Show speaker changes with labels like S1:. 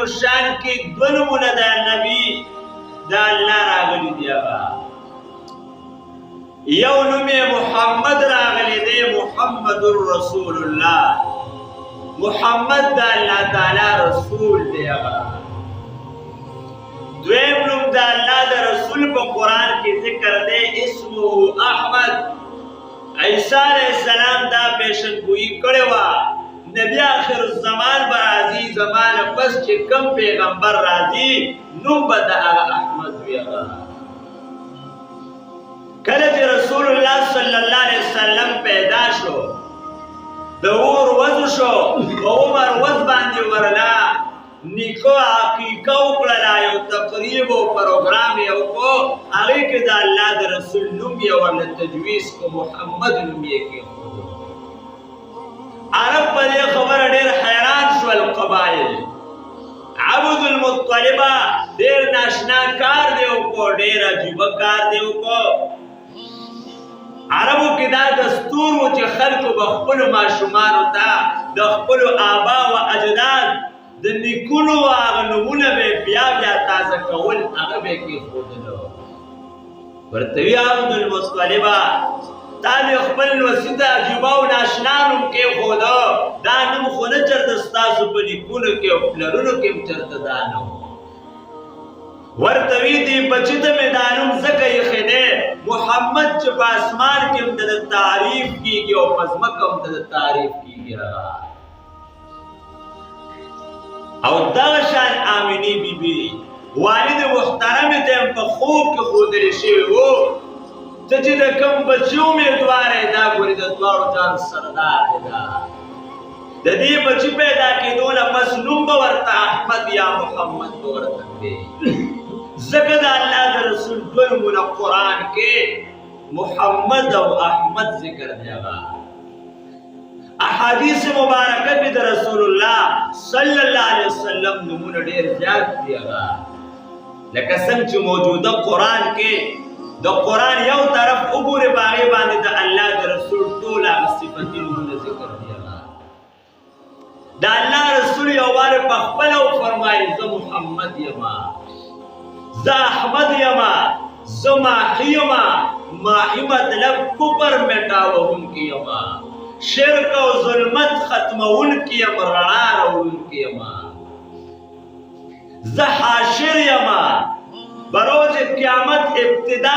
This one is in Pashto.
S1: شان کې دوه نومونه د نبی د الله راغلي دي. یو نوم محمد راغلی دی، محمد رسول الله، محمد د الله تعالی رسول دی. دویم نوم د الله د رسول په قرآن کې ذکر دی، اسمه احمد. عیسی علیہ السلام دا پیشنگوئی کړې وه نبی آخر الزمان به راځي، زمانه پس چې کم پیغمبر راځي نوم به د هغه احمد وي. کله چې رسول الله صلی الله علیه وسلم پیدا شو، د اور وضع شو، په عمر وضع باندې ورلا نیکو عقیقه وکړله، یو تقریب او پروګرام یې وکړو، هغې کې د الله د رسول نوم یې ورله تجویز کو، محمد نوم یې کېښودو. عرب په دې خبره ډېر حیران شول. قبایل عبد المطلبه ډېر ناشنا کار دی وکړو، ډېر عجیبه کار دی وکړو. عربو کې دا دستور و چې خلکو به خپلو ماشومانو ته د خپلو آبا و اجداد د نیکونو هغه نومونه به بیا بیا تازه کول، هغه به یې کېښودلو. ورته وي عبد المطلبه تا دې خپل لوسي ته عجیبه او ناشنا نوم کېښوده، دا نوم خو نه چېرته ستاسو په نیکونو کې او پلرونو کې هم چېرته دا نه و. ورته وي دې بچي ته مې دا نوم ځکه ایښی دی، محمد چې په اسمان کې هم د تعریف کېږي او په ځمکه هم د تعریف کېږي. او دغه شان آمینې بیبي والد محترمې ته هم په خوب کې ښودلی شوي وو، ته چې د کوم بچي امیدوار یې دا ګورې د دواړو جان سردار دی. د دې بچي پیدا کېدو نه پس نوم به ورته احمد یا محمد به ورته کړې، ځکه د الله د رسول دوه نومونه قرآن کې محمد او احمد ذکر دی. احادیث مبارکه کې د رسول الله صلی الله علیه وسلم نومونه ډېر زیات دي. لکه څنګه چې موجوده قرآن کې د قرآن یو طرف وګورې په هغې باندې د الله د رسول ټول هغه صفتي نومونه ذکر دي. د الله رسول یو وارې په خپله وفرمایي زه محمد یما، زه احمد یما، زه ماحي یما. ماحي مطلب کفر مټاوونکی یما، شرک او ظلمت ختمونکی یم، رڼا راوړونکی یما. زه حاشر یما، بروز قیامت ابتدا